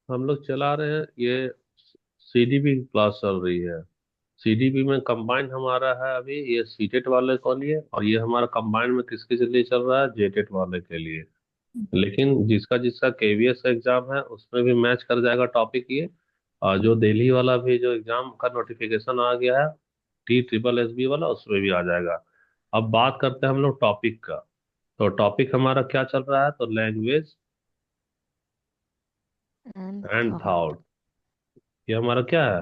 हम लोग चला रहे हैं ये सीडीपी क्लास चल रही है। सीडीपी में कंबाइंड हमारा है अभी, ये सीटेट वाले के लिए, और ये हमारा कंबाइंड में किसके लिए चल रहा है, जेटेट वाले के लिए। लेकिन जिसका जिसका केवीएस का एग्जाम है उसमें भी मैच कर जाएगा टॉपिक ये। और जो दिल्ली वाला भी जो एग्जाम का नोटिफिकेशन आ गया है, टी ट्रिपल एस बी वाला, उसमें भी आ जाएगा। अब बात करते हैं हम लोग टॉपिक का। तो टॉपिक हमारा क्या चल रहा है, तो language and and thought. Thought, ये हमारा क्या है,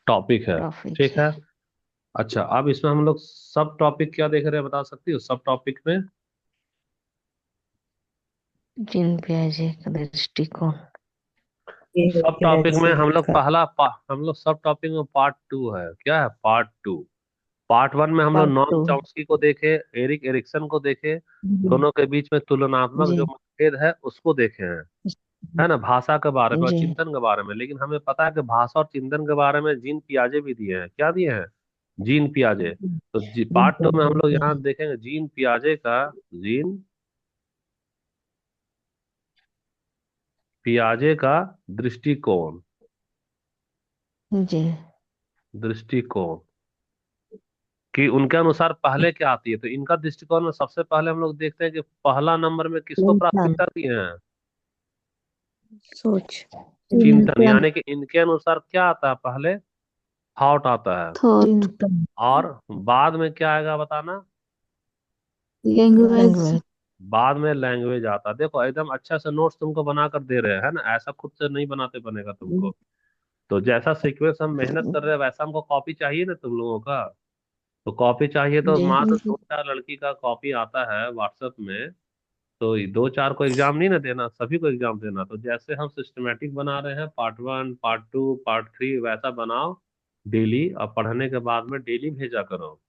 टॉपिक है। टॉपिक ठीक है। है। अच्छा, अब इसमें हम लोग सब टॉपिक क्या देख रहे हैं, बता सकती हो सब टॉपिक में? जिन पियाजे का दृष्टिकोण। सब टॉपिक में हम लोग हम लोग सब टॉपिक में पार्ट टू है, क्या है, पार्ट टू। पार्ट वन में हम लोग पार्ट नॉम टू। चॉम्स्की को देखे, एरिक एरिक्सन को देखे, दोनों के बीच में तुलनात्मक जो जी। मतभेद है उसको देखे हैं, है ना, भाषा के बारे में और जी। चिंतन के बारे में। लेकिन हमें पता है कि भाषा और चिंतन के बारे में जीन पियाजे भी दिए हैं, क्या दिए हैं, जीन पियाजे। तो पार्ट टू में हम लोग यहाँ देखेंगे जीन पियाजे का, जीन पियाजे का दृष्टिकोण, जी। दृष्टिकोण कि उनके अनुसार पहले क्या आती है। तो इनका दृष्टिकोण में सबसे पहले हम लोग देखते हैं कि पहला नंबर में किसको चिंतन। प्राथमिकता दी है, सोच। चिंतन। चिंतन। यानी कि इनके अनुसार क्या आता है, पहले थॉट आता है, थॉट। चिंतन। और बाद में क्या आएगा बताना, लैंग्वेज। बाद में लैंग्वेज आता है। देखो एकदम अच्छा से नोट्स तुमको बना कर दे रहे हैं, है ना, ऐसा खुद से नहीं बनाते बनेगा तुमको। तो जैसा सीक्वेंस हम मेहनत कर रहे हैं वैसा हमको कॉपी चाहिए ना तुम लोगों का। तो कॉपी चाहिए तो जी। मात्र दो चार लड़की का कॉपी आता है व्हाट्सएप में। तो ये दो चार को एग्जाम नहीं ना देना, सभी को एग्जाम देना। तो जैसे हम सिस्टमेटिक बना रहे हैं, part one part two part three, वैसा बनाओ डेली, और पढ़ने के बाद में डेली भेजा करो।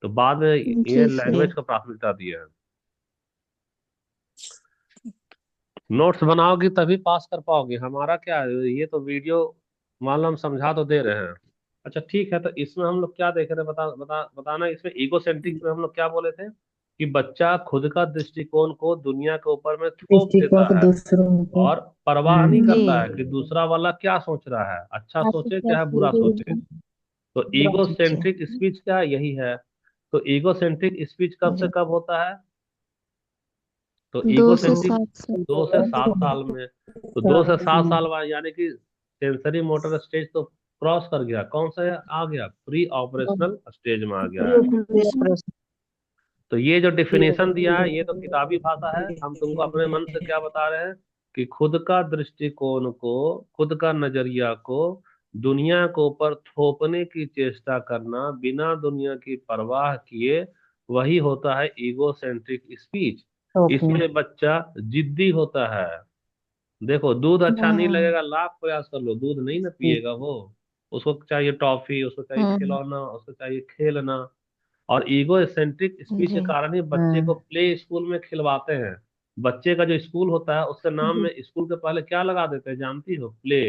तो बाद में ये जी सर। लैंग्वेज को प्राथमिकता दिया है। नोट्स बनाओगी तभी पास कर पाओगे, हमारा क्या है, ये तो वीडियो मान लो हम समझा तो दे रहे हैं। अच्छा ठीक है, तो इसमें हम लोग क्या देख रहे हैं, बताना। इसमें ईगो सेंट्रिक में हम लोग क्या बोले थे, कि बच्चा खुद का दृष्टिकोण को दुनिया के ऊपर में थोप दृष्टिकोण देता को है, दूसरों को। और परवाह नहीं जी। करता है कि दूसरा वाला क्या सोच रहा है, अच्छा आगे सोचे क्या चाहे बुरा सोचे। सोचे। तो बुरा ईगो सोचे। सेंट्रिक स्पीच क्या है? यही है। तो ईगो सेंट्रिक स्पीच कब से जी। कब होता है, तो दो ईगो से सेंट्रिक सात साल। 2 से 7 साल में। तो 2 से 7 साल बाद, यानी कि सेंसरी मोटर स्टेज तो क्रॉस कर गया, कौन सा आ गया, प्री ऑपरेशनल स्टेज में आ गया है। तो ये जो डिफिनेशन दिया है ये तो किताबी भाषा है, हम तुमको अपने मन से क्या बता रहे हैं, कि खुद का दृष्टिकोण को, खुद का नजरिया को दुनिया के ऊपर थोपने की चेष्टा करना बिना दुनिया की परवाह किए, वही होता है ईगो सेंट्रिक स्पीच। ओके। इसलिए बच्चा जिद्दी होता है। देखो दूध अच्छा नहीं लगेगा, लाख प्रयास कर लो दूध नहीं ना पिएगा वो। उसको चाहिए टॉफी, उसको चाहिए हम्म। खिलौना, उसको चाहिए खेलना। और ईगो सेंट्रिक स्पीच के जी। कारण ही बच्चे को प्ले स्कूल में खिलवाते हैं। बच्चे का जो स्कूल होता है उसके नाम में स्कूल के पहले क्या लगा देते हैं जानती हो, प्ले।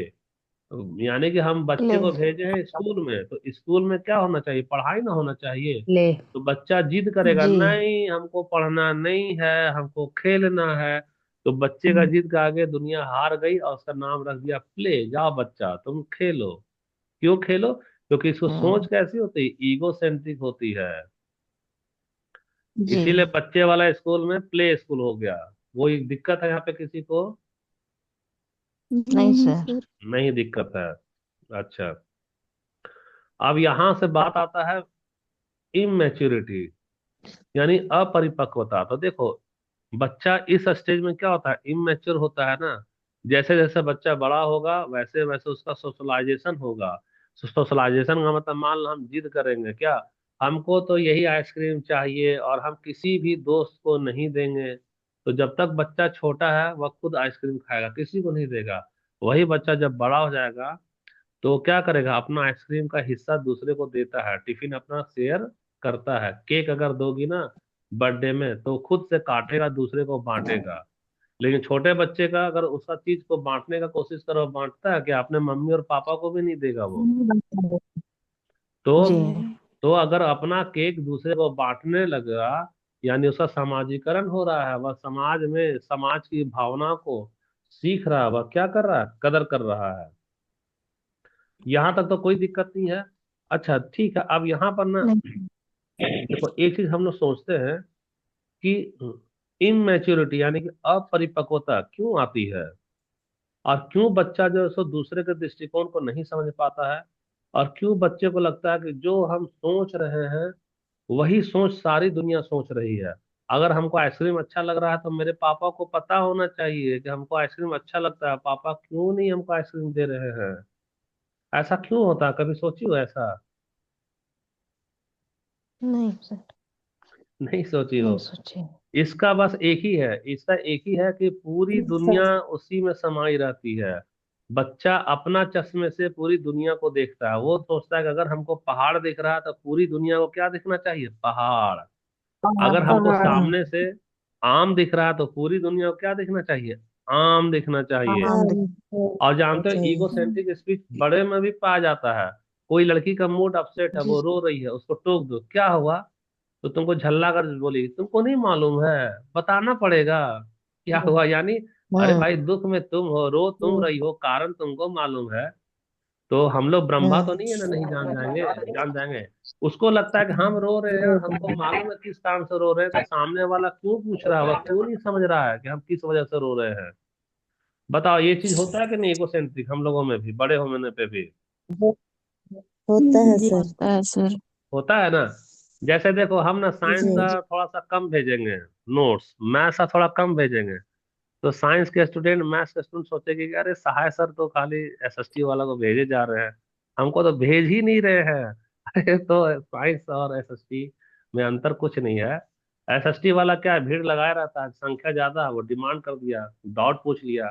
यानी कि हम बच्चे ले। को भेजे हैं स्कूल में, तो स्कूल में क्या होना चाहिए, पढ़ाई ना होना चाहिए। ले। तो बच्चा जिद करेगा, जी। नहीं हमको पढ़ना नहीं है, हमको खेलना है। तो बच्चे का जिद के आगे दुनिया हार गई, और उसका नाम रख दिया प्ले, जाओ बच्चा तुम खेलो। क्यों खेलो, क्योंकि इसको सोच हम्म। कैसी होती है, ईगो सेंट्रिक होती है। जी। इसीलिए बच्चे वाला स्कूल में प्ले स्कूल हो गया। वो एक दिक्कत है यहाँ पे किसी को? नहीं सर। नहीं दिक्कत है। अच्छा, अब यहाँ से बात आता है इमेच्योरिटी, यानी अपरिपक्वता। तो देखो बच्चा इस स्टेज में क्या होता है, इमेच्योर होता है ना। जैसे जैसे बच्चा बड़ा होगा वैसे वैसे उसका सोशलाइजेशन होगा। सोशलाइजेशन का मतलब, मान लो हम जिद करेंगे क्या, हमको तो यही आइसक्रीम चाहिए, और हम किसी भी दोस्त को नहीं देंगे। तो जब तक बच्चा छोटा है वह खुद आइसक्रीम खाएगा, किसी को नहीं देगा। वही बच्चा जब बड़ा हो जाएगा तो क्या करेगा, अपना आइसक्रीम का हिस्सा दूसरे को देता है, टिफिन अपना शेयर करता है। केक अगर दोगी ना बर्थडे में तो खुद से काटेगा, दूसरे को बांटेगा। लेकिन छोटे बच्चे का अगर उसका चीज को बांटने का कोशिश करो, बांटता है कि अपने मम्मी और पापा को भी नहीं देगा वो। तो जी। तो अगर अपना केक दूसरे को बांटने लगा, यानी उसका समाजीकरण हो रहा है, वह समाज में समाज की भावना को सीख रहा है, वह क्या कर रहा है, कदर कर रहा है। यहां तक तो कोई दिक्कत नहीं है। अच्छा ठीक है, अब यहाँ पर ना नहीं। देखो एक चीज हम लोग सोचते हैं कि इमेच्योरिटी यानी कि अपरिपक्वता क्यों आती है, और क्यों बच्चा जो है सो दूसरे के दृष्टिकोण को नहीं समझ पाता है, और क्यों बच्चे को लगता है कि जो हम सोच रहे हैं वही सोच सारी दुनिया सोच रही है। अगर हमको आइसक्रीम अच्छा लग रहा है तो मेरे पापा को पता होना चाहिए कि हमको आइसक्रीम अच्छा लगता है, पापा क्यों नहीं हमको आइसक्रीम दे रहे हैं। ऐसा क्यों होता है, कभी सोची हो ऐसा? नहीं सर। नहीं सोची हो? नहीं सोचे। इसका बस एक ही है, इसका एक ही है कि पूरी दुनिया सर। उसी में समाई रहती है। बच्चा अपना चश्मे से पूरी दुनिया को देखता है, वो सोचता है कि अगर हमको पहाड़ दिख रहा है तो पूरी दुनिया को क्या दिखना चाहिए, पहाड़। पहाड़ अगर हमको पहाड़। सामने से आम दिख रहा है तो पूरी दुनिया को क्या दिखना चाहिए, आम दिखना चाहिए। आम और दिखना जानते हो ईगो चाहिए। सेंट्रिक स्पीच बड़े में भी पाया जाता है। कोई लड़की का मूड अपसेट है, जी वो रो सर। रही है, उसको टोक दो, क्या हुआ, तो तुमको झल्ला कर बोली तुमको नहीं मालूम है, बताना पड़ेगा क्या हुआ, यानी अरे हाँ। भाई दुख में तुम हो, रो तुम रही हो, कारण तुमको मालूम है। तो हम लोग ब्रह्मा तो हाँ। नहीं है ना, नहीं जान जाएंगे, जान जाएंगे। उसको लगता है कि हम रो रहे हैं और हमको मालूम है किस कारण से रो रहे हैं, तो सामने वाला क्यों पूछ रहा है, वह क्यों नहीं समझ रहा है कि हम किस वजह से रो रहे हैं। बताओ ये चीज होता है कि नहीं, इकोसेंट्रिक हम लोगों में भी, बड़े होने पे भी हो- होता है जी सर। होता है सर। होता है ना। जैसे देखो हम ना साइंस जी। का थोड़ा सा कम भेजेंगे नोट्स, मैथ्स का थोड़ा कम भेजेंगे, तो साइंस के स्टूडेंट मैथ्स के स्टूडेंट सोचेंगे कि अरे सहाय सर तो खाली एसएसटी वाला को भेजे जा रहे हैं, हमको तो भेज ही नहीं रहे हैं। अरे तो साइंस और एसएसटी में अंतर कुछ नहीं है। एसएसटी वाला क्या है, भीड़ लगाया रहता है, संख्या ज्यादा है, वो डिमांड कर दिया, डाउट पूछ लिया।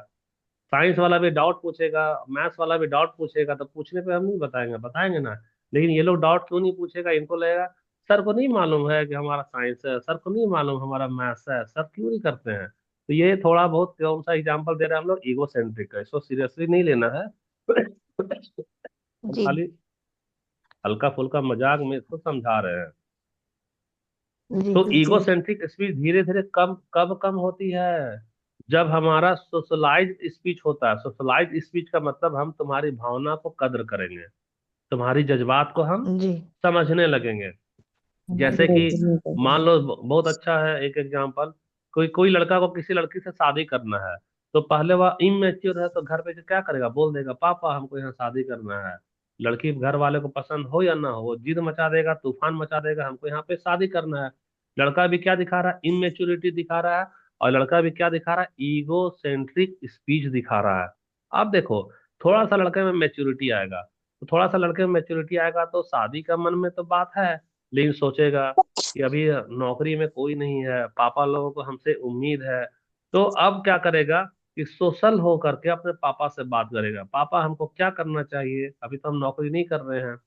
साइंस वाला भी डाउट पूछेगा, मैथ्स वाला भी डाउट पूछेगा, तो पूछने पे हम नहीं बताएंगे, बताएंगे ना। लेकिन ये लोग डाउट क्यों नहीं पूछेगा, इनको लगेगा सर को नहीं मालूम है कि हमारा साइंस है, सर को नहीं मालूम हमारा मैथ्स है, सर क्यों नहीं करते हैं। तो ये थोड़ा बहुत कौन सा एग्जाम्पल दे रहे हैं हम लोग, ईगो सेंट्रिक है, इसको सीरियसली नहीं लेना है। हम जी। खाली हल्का फुल्का मजाक में इसको समझा रहे हैं। जी तो ईगो सर। सेंट्रिक स्पीच धीरे धीरे कम कब कम होती है, जब हमारा सोशलाइज्ड स्पीच होता है। सोशलाइज्ड स्पीच का मतलब हम तुम्हारी भावना को कद्र करेंगे, तुम्हारी जज्बात को हम जी। समझने लगेंगे। जैसे कि मान लो बहुत अच्छा है एक एग्जांपल, कोई कोई लड़का को किसी लड़की से शादी करना है, तो पहले वह इमेच्योर है तो घर पे क्या करेगा, बोल देगा पापा हमको यहाँ शादी करना है। लड़की घर वाले को पसंद हो या ना हो, वो जिद मचा देगा, तूफान मचा देगा, हमको यहाँ पे शादी करना है। लड़का भी क्या दिखा रहा है, इमेच्योरिटी दिखा रहा है, और लड़का भी क्या दिखा रहा है, ईगो सेंट्रिक स्पीच दिखा रहा है। अब देखो थोड़ा सा लड़के में मेच्योरिटी आएगा, तो थोड़ा सा लड़के में मेच्योरिटी आएगा तो शादी का मन में तो बात है, लेकिन सोचेगा कि अभी नौकरी में कोई नहीं है, पापा लोगों को हमसे उम्मीद है। तो अब क्या करेगा कि सोशल हो करके अपने पापा से बात करेगा, पापा हमको क्या करना चाहिए, अभी तो हम नौकरी नहीं कर रहे हैं।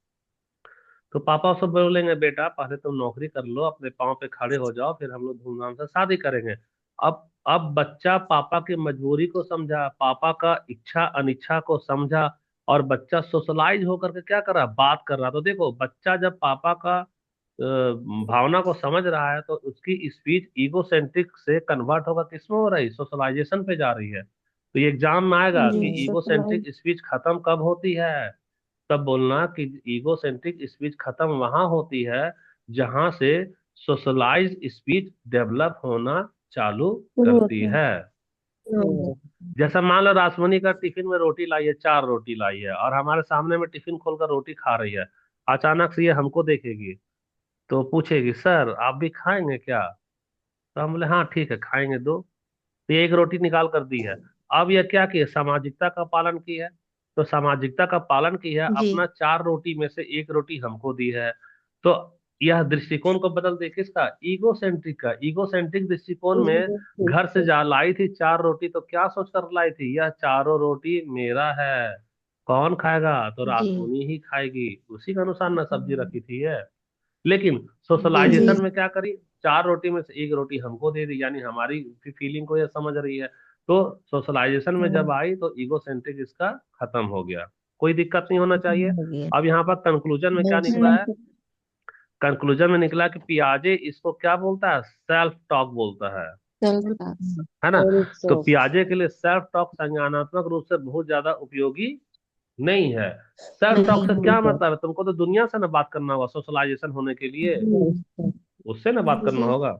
तो पापा उसको बोलेंगे बेटा पहले तुम नौकरी कर लो, अपने पाँव पे खड़े हो जाओ, फिर हम लोग धूमधाम से शादी करेंगे। अब बच्चा पापा की मजबूरी को समझा, पापा का इच्छा अनिच्छा को समझा, और बच्चा सोशलाइज होकर के क्या कर रहा, बात कर रहा। तो देखो बच्चा जब पापा का भावना को समझ रहा है तो उसकी स्पीच ईगो सेंट्रिक से कन्वर्ट होगा, किसमें हो रही है, सोशलाइजेशन पे जा रही है। तो ये एग्जाम में आएगा जी कि ईगो सोशलाइज। सेंट्रिक स्पीच खत्म कब होती है। तब बोलना कि ईगो सेंट्रिक स्पीच खत्म वहां होती है जहां से सोशलाइज स्पीच डेवलप होना चालू शुरू करती होता है। है। जैसा मान लो रासमनी का टिफिन में रोटी लाई है, 4 रोटी लाई है, और हमारे सामने में टिफिन खोलकर रोटी खा रही है। अचानक से ये हमको देखेगी तो पूछेगी सर आप भी खाएंगे क्या, तो हम बोले हाँ ठीक है खाएंगे दो। तो ये एक रोटी निकाल कर दी है। अब यह क्या की है, सामाजिकता का पालन की है। तो सामाजिकता का पालन की है, जी। अपना 4 रोटी में से एक रोटी हमको दी है। तो यह दृष्टिकोण को बदल दे, किसका, ईगो सेंट्रिक का। ईगो सेंट्रिक दृष्टिकोण में घर से जा लाई थी 4 रोटी, तो क्या सोचकर लाई थी, यह चारों रोटी मेरा है, कौन खाएगा, तो जी। रासुनी ही खाएगी, उसी के अनुसार न सब्जी रखी थी है। लेकिन जी। सोशलाइजेशन में क्या करी, 4 रोटी में से एक रोटी हमको दे दी, यानी हमारी फीलिंग को ये समझ रही है। तो सोशलाइजेशन में जब आई तो ईगो सेंट्रिक इसका खत्म हो गया, कोई दिक्कत नहीं होना चाहिए। हो गया। अब यहाँ पर कंक्लूजन में क्या नहीं निकला सर। है, कंक्लूजन में निकला कि पियाजे इसको क्या बोलता है, सेल्फ टॉक बोलता है। चलता है ना। और तो सो पियाजे के लिए सेल्फ टॉक संज्ञानात्मक रूप से बहुत ज्यादा उपयोगी नहीं है। सेल्फ टॉक नहीं से क्या होगा। मतलब है, तुमको तो दुनिया से ना बात करना होगा सोशलाइजेशन होने के लिए, उससे ना बात करना जी होगा।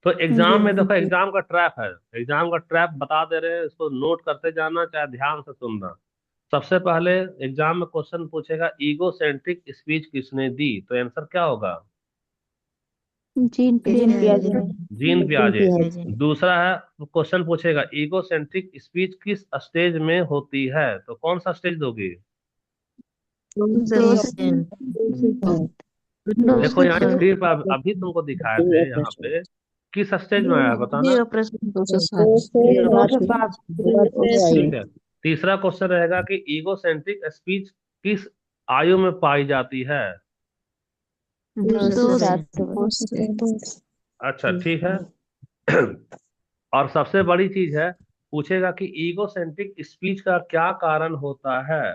तो जी एग्जाम में देखो, एग्जाम का ट्रैप है, एग्जाम का ट्रैप बता दे रहे हैं, इसको नोट करते जाना चाहे ध्यान से सुनना। सबसे पहले एग्जाम में क्वेश्चन पूछेगा ईगो सेंट्रिक स्पीच किसने दी, तो आंसर क्या होगा? जीन जीन पियाजे पियाजे ने। जीन पियाजे। पियाजे दूसरा है, क्वेश्चन पूछेगा ईगो सेंट्रिक स्पीच किस स्टेज में होती है, तो कौन सा स्टेज दोगे? दोस्त देखो यहाँ दोस्त स्क्रीन पर अभी तुमको दिखाए थे यहाँ पे, किस स्टेज में आया बताना। 207 207। ठीक है। तीसरा क्वेश्चन रहेगा कि ईगो सेंट्रिक स्पीच किस आयु में पाई जाती है। 207 अच्छा ठीक है। और सबसे बड़ी चीज है, पूछेगा कि ईगो सेंट्रिक स्पीच का क्या कारण होता है।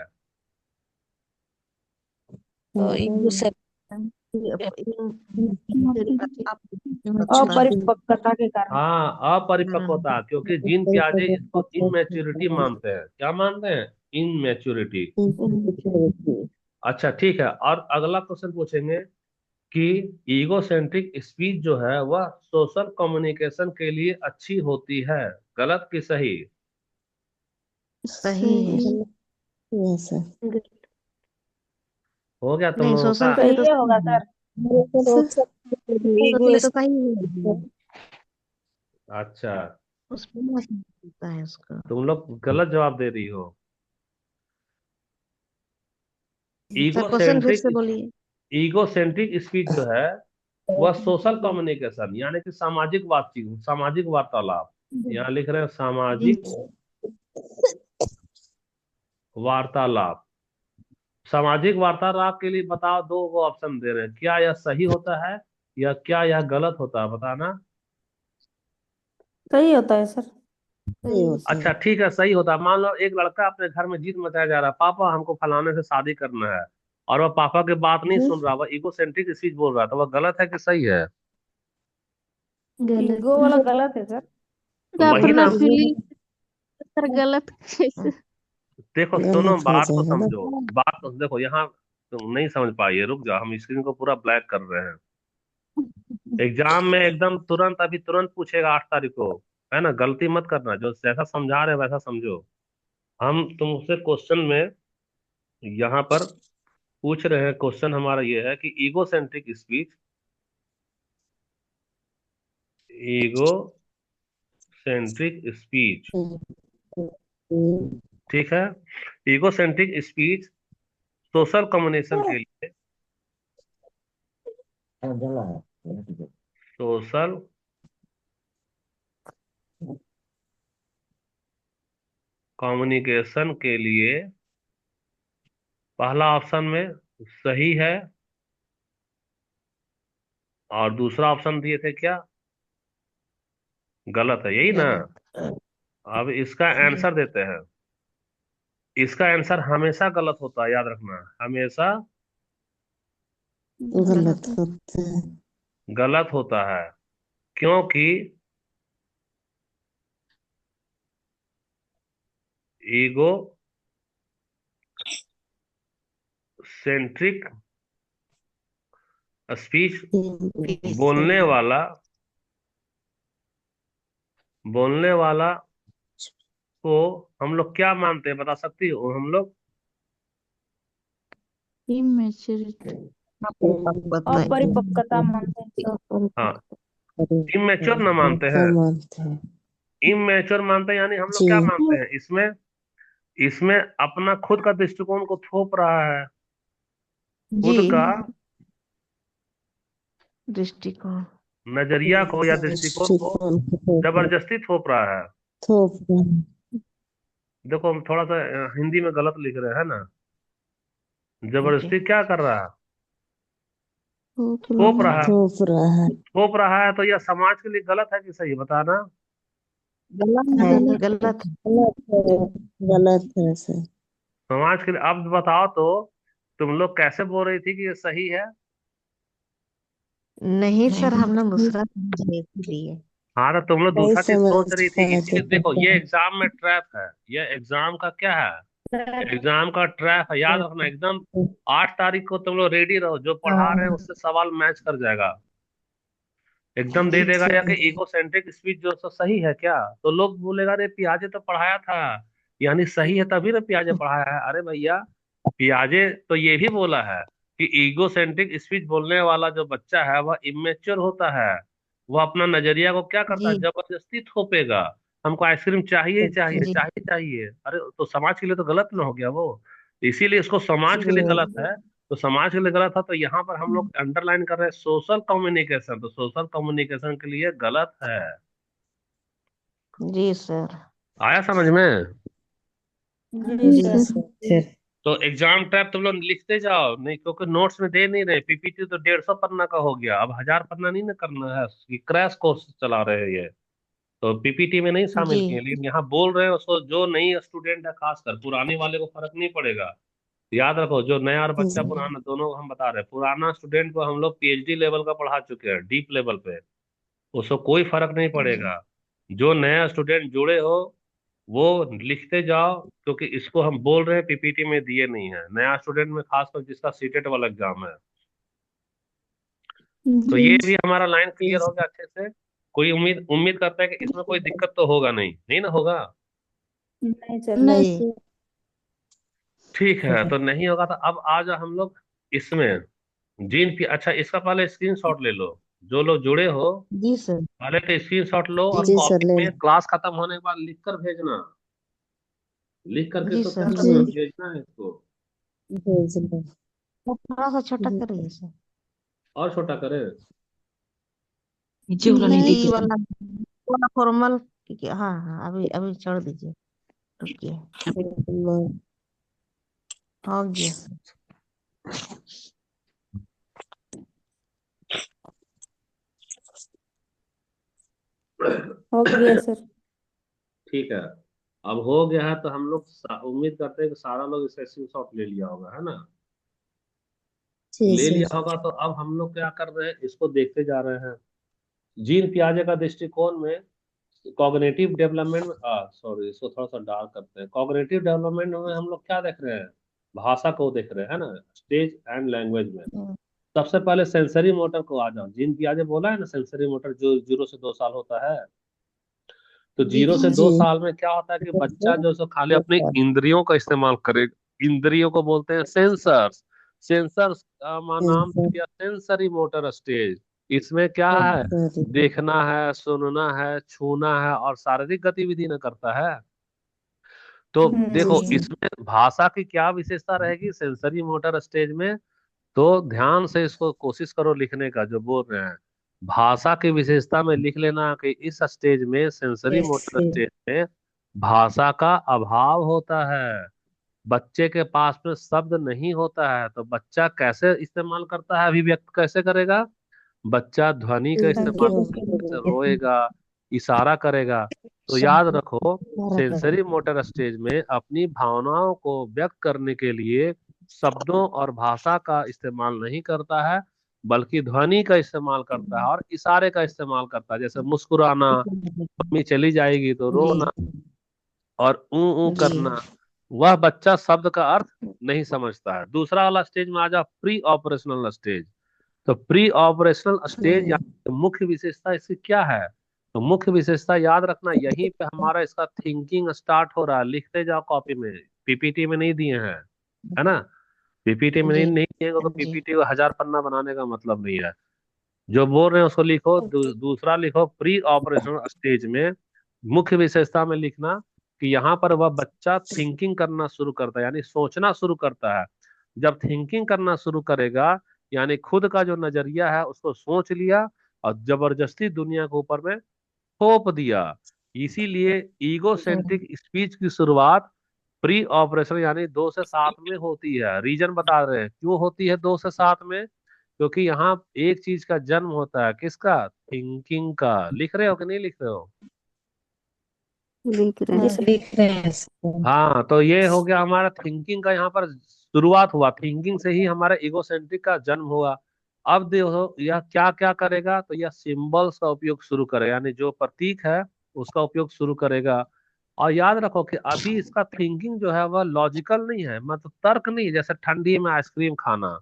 अपरिपक्वता के कारण। हाँ, अपरिपक्वता, क्योंकि जीन पियाजे इसको इनमेच्योरिटी मानते हैं। क्या मानते हैं? इनमेच्योरिटी। अच्छा ठीक है, और अगला क्वेश्चन पूछेंगे कि ईगो सेंट्रिक स्पीच जो है वह सोशल कम्युनिकेशन के लिए अच्छी होती है, गलत कि सही? सही है हो गया तुम नहीं, लोगों का? सोशल के लिए सही तो है सही होगा है। सर। सोशल के ईगो लिए तो सही है, अच्छा, उसमें मत होता है उसका। तुम लोग गलत जवाब दे रही हो। सर ईगो क्वेश्चन फिर सेंट्रिक, से बोलिए। ईगो सेंट्रिक स्पीच जो है वह सोशल कम्युनिकेशन यानी कि सामाजिक बातचीत, सामाजिक वार्तालाप, यहाँ लिख रहे हैं जी सामाजिक वार्तालाप। सामाजिक वार्तालाप के लिए बताओ, दो वो ऑप्शन दे रहे हैं, क्या यह सही होता है या क्या यह गलत होता है, बताना। सही होता है सर। सही होता अच्छा है। ठीक है, सही होता है। मान लो एक लड़का अपने घर में जिद मचाया जा रहा है, पापा हमको फलाने से शादी करना है, और वह पापा की बात नहीं सुन रहा, वह ईगो सेंट्रिक स्पीच बोल रहा है, तो वह गलत है कि सही है? गलत ईगो वाला गलत है सर। तो वही अपना ना। फीलिंग सर गलत कैसे? देखो सुनो, गलत हो बात को जाएगा ना। समझो, बात को देखो, यहाँ तुम नहीं समझ पाई है, रुक जाओ, हम स्क्रीन को पूरा ब्लैक कर रहे हैं। एग्जाम में एकदम तुरंत, अभी तुरंत पूछेगा 8 तारीख को, है ना, गलती मत करना, जो जैसा समझा रहे हैं वैसा समझो। हम तुमसे क्वेश्चन में यहाँ पर पूछ रहे हैं, क्वेश्चन हमारा ये है कि ego centric speech, ego centric speech, ठीक है, ego centric speech social communication के लिए, सोशल कम्युनिकेशन के लिए पहला ऑप्शन में सही है, और दूसरा ऑप्शन दिए थे क्या? गलत है, यही ना। गलत। अब इसका आंसर देते हैं। इसका आंसर हमेशा गलत होता है, याद रखना, हमेशा गलत होता है। गलत होता है, क्योंकि ईगो सेंट्रिक स्पीच बोलने वाला, बोलने वाला को हम लोग क्या मानते हैं, बता सकती हो हम लोग? इमेच्योरिटी अपरिपक्वता मानते हैं सर। हाँ, इमेच्योर ना मानते हैं, मानते हैं इमेच्योर मानते हैं, यानी हम लोग जी। क्या मानते हैं इसमें, इसमें अपना खुद का दृष्टिकोण को थोप रहा है, जी खुद का दृष्टिकोण नजरिया को या दृष्टिकोण को दृष्टिकोण को थोप जबरदस्ती थोप रहा है। थोप रहे हैं। देखो हम थोड़ा सा हिंदी में गलत लिख रहे हैं ना, ठीक है। जबरदस्ती क्या कर रहा है? थोप थोप रहा रहा है। थोप रहा है। थोप रहा है, तो यह समाज के लिए गलत है कि सही, बताना। गलत है गलत है। गलत है। गलत है सर। समाज के लिए, अब बताओ तो, तुम लोग कैसे बोल रही थी कि ये सही है? नहीं सर, हम लोग दूसरा समझे इसलिए। हाँ तो तुम लोग नहीं दूसरा चीज सोच समझ रही थी, पाए थे इसीलिए देखो ये एग्जाम में ट्रैप है। ये एग्जाम का क्या है, एग्जाम का ट्रैप है, याद रखना एकदम। 8 तारीख को तुम लोग रेडी रहो, जो पढ़ा रहे हैं हाँ उससे सवाल मैच कर जाएगा, एकदम दे जी देगा। या कि सर। ईगो सेंट्रिक स्पीच जो सो सही है क्या, तो लोग बोलेगा अरे पियाजे तो पढ़ाया था, यानी सही है तभी ना पियाजे पढ़ाया है। अरे भैया, पियाजे तो ये भी बोला है कि ईगो सेंट्रिक स्पीच बोलने वाला जो बच्चा है वह इमेच्योर होता है। वह अपना नजरिया को क्या करता है, जी जबरदस्ती थोपेगा। हमको आइसक्रीम चाहिए ही चाहिए, जी चाहिए चाहिए। अरे तो समाज के लिए तो गलत ना हो गया वो, इसीलिए इसको समाज के लिए गलत जी है। तो समाज के लिए गलत है, तो यहाँ पर हम लोग अंडरलाइन कर रहे हैं सोशल कम्युनिकेशन, तो सोशल कम्युनिकेशन के लिए गलत है। जी सर। आया समझ में। जी जी सर। सर। तो एग्जाम टाइप तुम लोग लिखते जाओ, नहीं क्योंकि नोट्स में दे नहीं रहे। पीपीटी तो 150 पन्ना का हो गया, अब 1000 पन्ना नहीं ना करना है, कि क्रैश कोर्स चला रहे हैं ये। तो पीपीटी में नहीं शामिल जी किए, लेकिन यहाँ बोल रहे हैं उसको, जो नई स्टूडेंट है खासकर, पुराने वाले को फर्क नहीं पड़ेगा। याद रखो, जो नया और बच्चा जी पुराना दोनों को हम बता रहे हैं। पुराना स्टूडेंट को हम लोग पीएचडी लेवल का पढ़ा चुके हैं, डीप लेवल पे, उसको कोई फर्क नहीं जी पड़ेगा। जो नया स्टूडेंट जुड़े हो वो लिखते जाओ, क्योंकि इसको हम बोल रहे हैं पीपीटी में दिए नहीं है, नया स्टूडेंट में खासकर जिसका सीटेट वाला एग्जाम है। तो ये जी। भी हमारा लाइन जी क्लियर हो गया अच्छे से। कोई उम्मीद उम्मीद करता है कि इसमें कोई दिक्कत तो होगा नहीं, नहीं ना होगा। नहीं सर। नहीं नहीं। सर। ठीक है, तो नहीं होगा तो अब आ जाओ हम लोग इसमें। जीन पी अच्छा, इसका पहले स्क्रीनशॉट ले लो। जो लोग जुड़े हो जी सर। पहले तो स्क्रीनशॉट लो, और जी सर कॉपी ले में क्लास खत्म होने के बाद लिख कर भेजना। लिख करके जी इसको क्या सर करना जी है, भेजना है इसको। भेज लो। वो थोड़ा सा छोटा करिए सर। और छोटा करे। नीचे वाला नहीं दिख नहीं रहा वाला वाला फॉर्मल। ठीक है हाँ हाँ अभी अभी छोड़ दीजिए। रुकिए। हो गया सर। हो गया सर। ठीक है, अब हो गया है तो हम लोग उम्मीद करते हैं कि सारा लोग इसका स्क्रीनशॉट ले लिया होगा, है ना। जी ले लिया सर। होगा तो अब हम लोग क्या कर रहे हैं, इसको देखते जा रहे हैं। जीन पियाजे का दृष्टिकोण में कॉग्निटिव डेवलपमेंट में, सॉरी इसको थोड़ा सा डार्क करते हैं। कॉग्निटिव डेवलपमेंट में हम लोग क्या देख रहे हैं, भाषा को देख रहे हैं, है ना, स्टेज एंड लैंग्वेज में। सबसे पहले सेंसरी मोटर को आ जाओ। जीन पियाजे बोला है ना, सेंसरी मोटर जो 0 से 2 साल होता है। तो जी 0 से 2 साल में क्या होता है कि बच्चा जो सो खाली अपनी इंद्रियों का इस्तेमाल करेगा। इंद्रियों को बोलते हैं सेंसर्स। सेंसर्स का नाम दे दिया सेंसरी मोटर स्टेज। इसमें क्या है, देखना है, सुनना है, छूना है, और शारीरिक गतिविधि न करता है। तो देखो जी। इसमें भाषा की क्या विशेषता रहेगी सेंसरी मोटर स्टेज में। तो ध्यान से इसको कोशिश करो लिखने का, जो बोल रहे हैं। भाषा की विशेषता में लिख लेना कि इस स्टेज में, सेंसरी मोटर स्टेज में, भाषा का अभाव होता है। बच्चे के पास में शब्द नहीं होता है, तो बच्चा कैसे इस्तेमाल करता है, अभिव्यक्त कैसे करेगा। बच्चा ध्वनि का इस्तेमाल करेगा, जैसे रोएगा, इशारा करेगा। तो याद रखो, सेंसरी मोटर स्टेज में अपनी भावनाओं को व्यक्त करने के लिए शब्दों और भाषा का इस्तेमाल नहीं करता है, बल्कि ध्वनि का इस्तेमाल करता है और इशारे का इस्तेमाल करता है। जैसे मुस्कुराना, मम्मी चली जाएगी तो रोना, जी और ऊ जी करना। वह बच्चा शब्द का अर्थ नहीं समझता है। दूसरा वाला स्टेज में आ जाओ, प्री ऑपरेशनल स्टेज। तो प्री ऑपरेशनल स्टेज या मुख्य विशेषता इसकी क्या है, तो मुख्य विशेषता याद रखना, यहीं पे हमारा इसका थिंकिंग स्टार्ट हो रहा है। लिखते जाओ कॉपी में, पीपीटी में नहीं दिए हैं, है ना। पीपीटी में नहीं जी नहीं दिए तो जी पीपीटी को 1000 पन्ना बनाने का मतलब नहीं है। जो बोल रहे हैं उसको लिखो। दूसरा लिखो, प्री ऑपरेशनल स्टेज में मुख्य विशेषता में लिखना कि यहाँ पर वह बच्चा थिंकिंग करना शुरू करता है, यानी सोचना शुरू करता है। जब थिंकिंग करना शुरू करेगा, यानी खुद का जो नजरिया है उसको सोच लिया और जबरदस्ती दुनिया के ऊपर में थोप दिया। इसीलिए ईगो सेंट्रिक स्पीच की शुरुआत प्री ऑपरेशन यानी 2 से 7 में होती है। रीजन बता रहे हैं क्यों होती है 2 से 7 में, क्योंकि यहाँ एक चीज का जन्म होता है, किसका, थिंकिंग का। लिख रहे हो कि नहीं लिख रहे हो। लिख रहे जी हैं सर। लिख रहे हैं सर। हाँ, तो ये हो गया हमारा थिंकिंग का, यहाँ पर शुरुआत हुआ थिंकिंग से ही हमारा ईगोसेंट्रिक का जन्म हुआ। अब देखो यह क्या क्या करेगा, तो यह सिंबल्स का उपयोग शुरू करेगा, यानी जो प्रतीक है उसका उपयोग शुरू करेगा। और याद रखो कि अभी इसका थिंकिंग जो है वह लॉजिकल नहीं है, मतलब तर्क नहीं, जैसे ठंडी में आइसक्रीम खाना,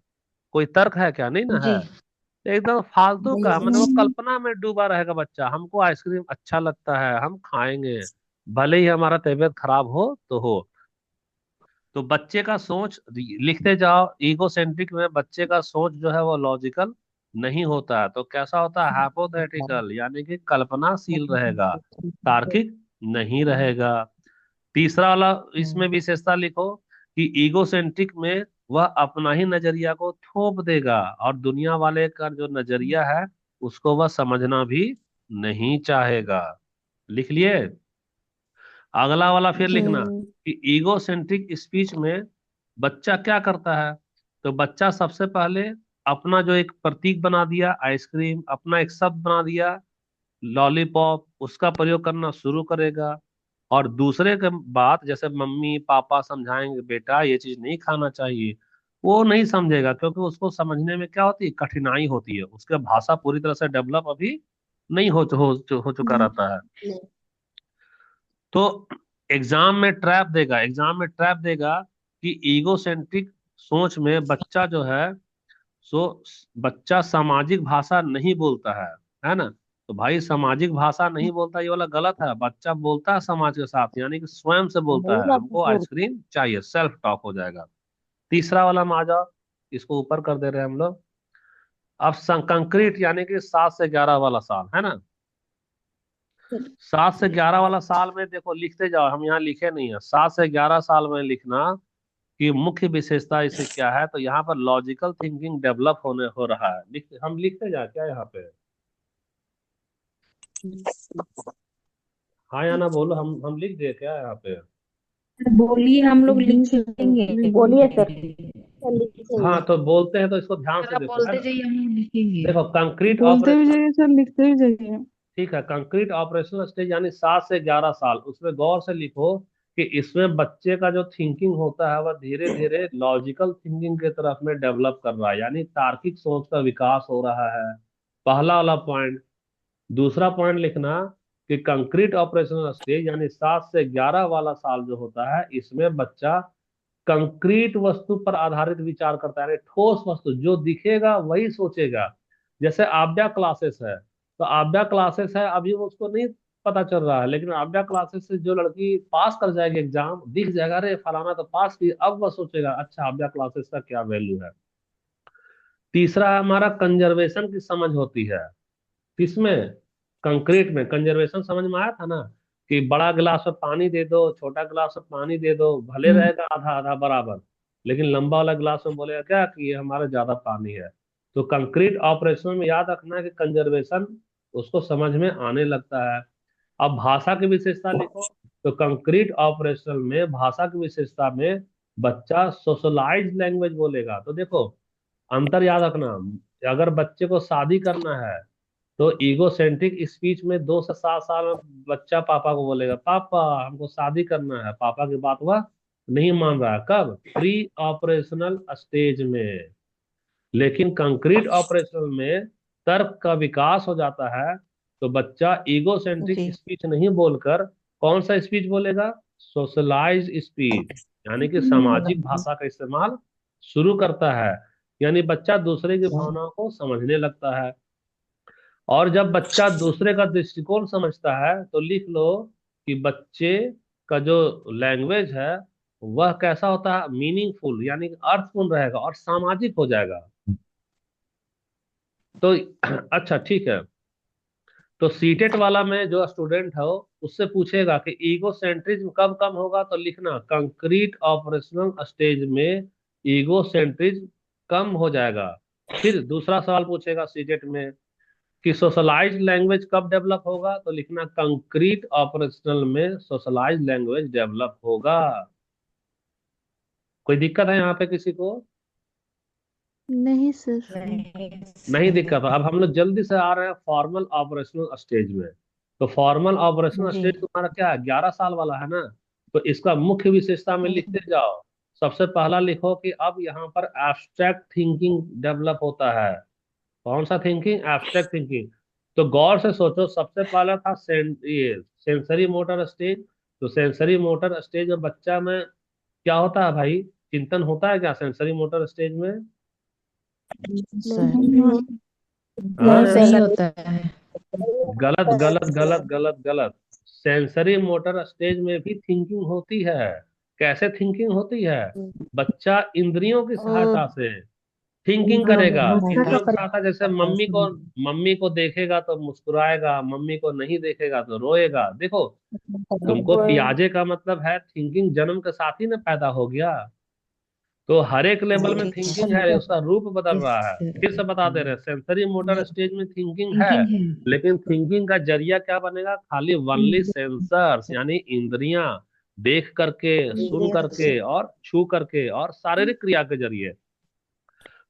कोई तर्क है क्या? नहीं ना जी। है। एकदम फालतू नहीं का, मतलब वो नहीं। कल्पना में डूबा रहेगा बच्चा, हमको आइसक्रीम अच्छा लगता है हम खाएंगे, भले ही हमारा तबीयत खराब हो तो हो। तो बच्चे का सोच, लिखते जाओ, ईगोसेंट्रिक में बच्चे का सोच जो है वो लॉजिकल नहीं होता है, तो कैसा होता है? हाइपोथेटिकल, यानी कि कल्पनाशील रहेगा, तार्किक नहीं रहेगा। तीसरा वाला इसमें विशेषता लिखो कि ईगोसेंट्रिक में वह अपना ही नजरिया को थोप देगा, और दुनिया वाले का जो नजरिया है उसको वह समझना भी नहीं चाहेगा। लिख लिए? अगला वाला फिर जी। लिखना कि ईगोसेंट्रिक स्पीच में बच्चा क्या करता है। तो बच्चा सबसे पहले अपना जो एक प्रतीक बना दिया आइसक्रीम, अपना एक शब्द बना दिया लॉलीपॉप, उसका प्रयोग करना शुरू करेगा। और दूसरे के बात, जैसे मम्मी पापा समझाएंगे बेटा ये चीज नहीं खाना चाहिए, वो नहीं समझेगा, क्योंकि उसको समझने में क्या होती है, कठिनाई होती है, उसका भाषा पूरी तरह से डेवलप अभी नहीं हो चुका रहता है। तो एग्जाम में ट्रैप देगा कि ईगोसेंट्रिक सोच में बच्चा जो है, सो बच्चा सामाजिक भाषा नहीं बोलता है ना। तो भाई सामाजिक भाषा नहीं बोलता, ये वाला गलत है, बच्चा बोलता है समाज के साथ, यानी कि स्वयं से बोलता वही है बात तो हमको बोल। आइसक्रीम चाहिए, सेल्फ टॉक हो जाएगा। तीसरा वाला में आ जाओ, इसको ऊपर कर दे रहे हैं हम लोग। अब कंक्रीट, यानी कि 7 से 11 वाला साल है ना। 7 से 11 वाला साल में देखो, लिखते जाओ, हम यहाँ लिखे नहीं है, 7 से 11 साल में लिखना कि मुख्य विशेषता इसे क्या है। तो यहाँ पर लॉजिकल थिंकिंग डेवलप होने हो रहा है, हम लिखते जा क्या यहाँ पे? हाँ या ना बोलो, हम लिख दिए क्या यहाँ पे? बोलिए, हम लोग जी सर। लिखेंगे। बोलिए सर। सर लिखेंगे। हाँ तो बोलते हैं तो इसको ध्यान सर से आप देखो, है बोलते ना। जाइए, हम लोग लिखेंगे। देखो कंक्रीट बोलते भी ऑपरेशन, जाइए सर, लिखते भी जाइए। ठीक है, कंक्रीट ऑपरेशनल स्टेज यानी 7 से 11 साल, उसमें गौर से लिखो कि इसमें बच्चे का जो थिंकिंग होता है वह धीरे धीरे लॉजिकल थिंकिंग की तरफ में डेवलप कर रहा है, यानी तार्किक सोच का विकास हो रहा है। पहला वाला पॉइंट। दूसरा पॉइंट लिखना कि कंक्रीट ऑपरेशनल स्टेज यानी 7 से 11 वाला साल जो होता है, इसमें बच्चा कंक्रीट वस्तु पर आधारित विचार करता है, यानी ठोस वस्तु जो दिखेगा वही सोचेगा। जैसे आव्या क्लासेस है, तो आव्या क्लासेस है, अभी वो उसको नहीं पता चल रहा है, लेकिन आव्या क्लासेस से जो लड़की पास कर जाएगी एग्जाम, दिख जाएगा अरे फलाना तो पास की, अब वह सोचेगा अच्छा आव्या क्लासेस का क्या वैल्यू है। तीसरा है हमारा कंजर्वेशन की समझ होती है। किसमें? कंक्रीट में कंजर्वेशन समझ में आया था ना, कि बड़ा गिलास में पानी दे दो, छोटा गिलास में पानी दे दो, भले रहेगा आधा आधा बराबर, लेकिन लंबा वाला गिलास में बोलेगा क्या कि ये हमारा ज्यादा पानी है। तो कंक्रीट ऑपरेशन में याद रखना है कि कंजर्वेशन उसको समझ में आने लगता है। अब भाषा की विशेषता लिखो। तो कंक्रीट ऑपरेशन में भाषा की विशेषता में बच्चा सोशलाइज लैंग्वेज बोलेगा। तो देखो अंतर याद रखना, अगर बच्चे को शादी करना है तो ईगोसेंट्रिक स्पीच में 2 से 7 साल में बच्चा पापा को बोलेगा पापा हमको शादी करना है, पापा की बात वह नहीं मान रहा है, कब? प्री ऑपरेशनल स्टेज में। लेकिन कंक्रीट ऑपरेशनल में तर्क का विकास हो जाता है, तो बच्चा ईगोसेंट्रिक जी। स्पीच नहीं बोलकर कौन सा स्पीच बोलेगा? सोशलाइज स्पीच, यानी कि सामाजिक भाषा का इस्तेमाल शुरू करता है, यानी बच्चा दूसरे की भावनाओं को समझने लगता है। और जब बच्चा दूसरे का दृष्टिकोण समझता है तो लिख लो कि बच्चे का जो लैंग्वेज है वह कैसा होता है? मीनिंगफुल, यानी कि अर्थपूर्ण रहेगा और सामाजिक हो जाएगा। तो अच्छा ठीक है। तो सीटेट वाला में जो स्टूडेंट है उससे पूछेगा कि ईगो सेंट्रिज्म कब कम होगा, तो लिखना कंक्रीट ऑपरेशनल स्टेज में ईगो सेंट्रिज्म कम हो जाएगा। फिर दूसरा सवाल पूछेगा सीटेट में कि सोशलाइज्ड लैंग्वेज कब डेवलप होगा, तो लिखना कंक्रीट ऑपरेशनल में सोशलाइज्ड लैंग्वेज डेवलप होगा। कोई दिक्कत है यहाँ पे किसी को? नहीं सर। नहीं दिक्कत है। अब हम लोग जल्दी से आ रहे हैं फॉर्मल ऑपरेशनल स्टेज में। तो फॉर्मल ऑपरेशनल जी। स्टेज तुम्हारा क्या है? 11 साल वाला है ना। तो इसका मुख्य विशेषता में लिखते जाओ। सबसे पहला लिखो कि अब यहाँ पर एब्स्ट्रैक्ट थिंकिंग डेवलप होता है। कौन सा थिंकिंग? Abstract thinking. तो गौर से सोचो, सबसे पहला था ये सेंसरी मोटर स्टेज। तो सेंसरी मोटर स्टेज में बच्चा में क्या होता है भाई? चिंतन होता है क्या सेंसरी मोटर स्टेज में? सर नहीं हाँ? सर नहीं होता है। गलत गलत गलत गलत गलत। सेंसरी मोटर स्टेज में भी थिंकिंग होती है। कैसे थिंकिंग होती है? बच्चा इंद्रियों की ओ सहायता से थिंकिंग इंद्रियों की करेगा। सहायता इंद्रियों की सहायता, जैसे मम्मी को देखेगा तो मुस्कुराएगा, मम्मी को नहीं देखेगा तो रोएगा। देखो, तुमको पियाजे का मतलब है थिंकिंग जन्म के साथ ही ना पैदा हो गया। तो हर एक लेवल में जी थिंकिंग सर है, उसका रूप बदल यस रहा है। सर। फिर से बता दे रहे हैं, सेंसरी मोटर स्टेज में थिंकिंग है, थिंकिंग है। लेकिन थिंकिंग का जरिया क्या बनेगा? खाली वनली सेंसर्स, यानी इंद्रियां, देख करके, सुन इंद्रियों से करके और छू करके और शारीरिक क्रिया के जरिए।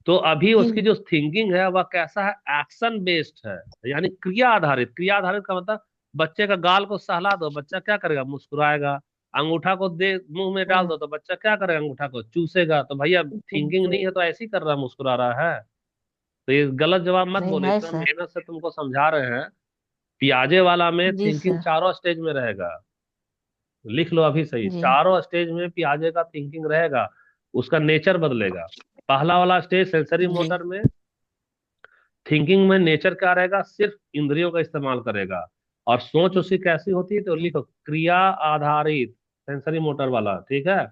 तो अभी जी उसकी जो थिंकिंग है वह कैसा है? एक्शन बेस्ड है, यानी क्रिया आधारित। क्रिया आधारित का मतलब, बच्चे का गाल को सहला दो, बच्चा क्या करेगा? मुस्कुराएगा। अंगूठा को दे मुंह में डाल हाँ, दो तो बच्चा क्या करेगा? अंगूठा को चूसेगा। तो भैया थिंकिंग नहीं है तो ऐसे ही कर रहा है, मुस्कुरा रहा है। तो ये गलत जवाब मत नहीं बोलो, है इतना सर। मेहनत से तुमको समझा रहे हैं। पियाजे वाला में जी थिंकिंग सर। चारों स्टेज में रहेगा। लिख लो अभी सही, जी चारों स्टेज में पियाजे का थिंकिंग रहेगा। उसका नेचर बदलेगा। पहला वाला स्टेज सेंसरी जी मोटर में थिंकिंग में नेचर क्या रहेगा? सिर्फ इंद्रियों का इस्तेमाल करेगा। और सोच उसकी कैसी होती है? तो लिखो, क्रिया आधारित। सेंसरी मोटर वाला, ठीक है।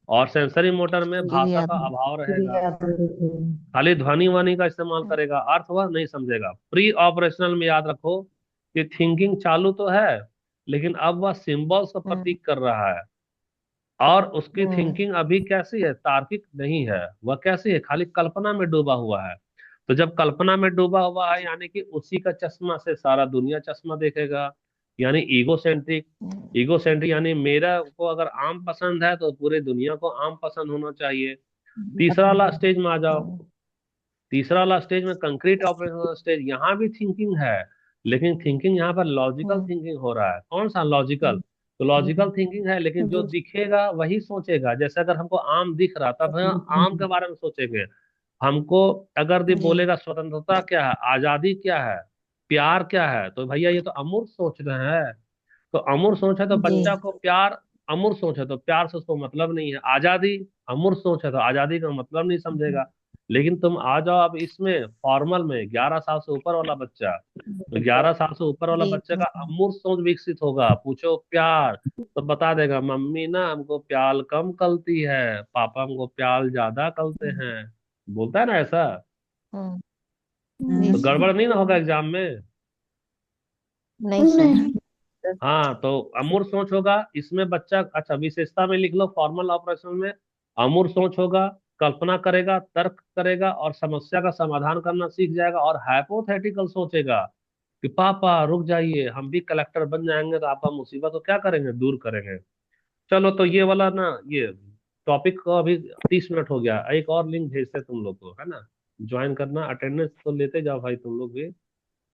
और सेंसरी मोटर में भाषा क्रिया का अभाव रहेगा, क्रिया। खाली ध्वनि वानी का इस्तेमाल करेगा, अर्थ वह नहीं समझेगा। प्री ऑपरेशनल में याद रखो कि थिंकिंग चालू तो है, लेकिन अब वह सिंबल्स का हम्म प्रतीक कर रहा है। और उसकी हम्म थिंकिंग अभी कैसी है? तार्किक नहीं है। वह कैसी है? खाली कल्पना में डूबा हुआ है। तो जब कल्पना में डूबा हुआ है, यानी कि उसी का चश्मा से सारा दुनिया चश्मा देखेगा, यानी ईगो सेंट्रिक। ईगो सेंट्रिक यानी मेरा को अगर आम पसंद है तो पूरे दुनिया को आम पसंद होना चाहिए। तीसरा वाला स्टेज में आ जाओ। हम्म, तीसरा वाला स्टेज में कंक्रीट ऑपरेशनल स्टेज, यहाँ भी थिंकिंग है, लेकिन थिंकिंग यहाँ पर लॉजिकल हम्म, थिंकिंग हो रहा है। कौन सा लॉजिकल? तो लॉजिकल थिंकिंग है, लेकिन जो जी दिखेगा वही सोचेगा। जैसे अगर हमको आम दिख रहा तब हम आम के बारे में सोचेंगे। हमको अगर भी जी बोलेगा स्वतंत्रता क्या है, आजादी क्या है, प्यार क्या है, तो भैया ये तो अमूर्त सोच रहे हैं। तो अमूर्त सोच है तो जी बच्चा को प्यार, अमूर्त सोच है तो प्यार से उसको मतलब नहीं है। आजादी, अमूर्त सोच है तो आजादी का मतलब नहीं समझेगा। लेकिन तुम आ जाओ अब इसमें फॉर्मल में, 11 साल से ऊपर वाला बच्चा, तो 11 साल से ऊपर वाला जी बच्चे का अमूर्त सोच विकसित होगा। पूछो प्यार, तो बता देगा मम्मी ना हमको प्यार कम कलती है, पापा हमको प्यार ज्यादा कलते हैं। बोलता है ना ऐसा। हम्म जी तो सर। गड़बड़ नहीं ना होगा एग्जाम में। नहीं सर। नहीं। हाँ, तो अमूर्त सोच होगा इसमें बच्चा। अच्छा, विशेषता में लिख लो, फॉर्मल ऑपरेशन में अमूर्त सोच होगा, कल्पना करेगा, तर्क करेगा और समस्या का समाधान करना सीख जाएगा। और हाइपोथेटिकल सोचेगा कि पापा रुक जाइए, हम भी कलेक्टर बन जाएंगे तो आपका मुसीबत को क्या करेंगे? दूर करेंगे। चलो, तो ये वाला ना, ये टॉपिक को अभी 30 मिनट हो गया। एक और लिंक भेजते तुम लोग को, है ना, ज्वाइन करना। अटेंडेंस तो लेते जाओ भाई तुम लोग भी।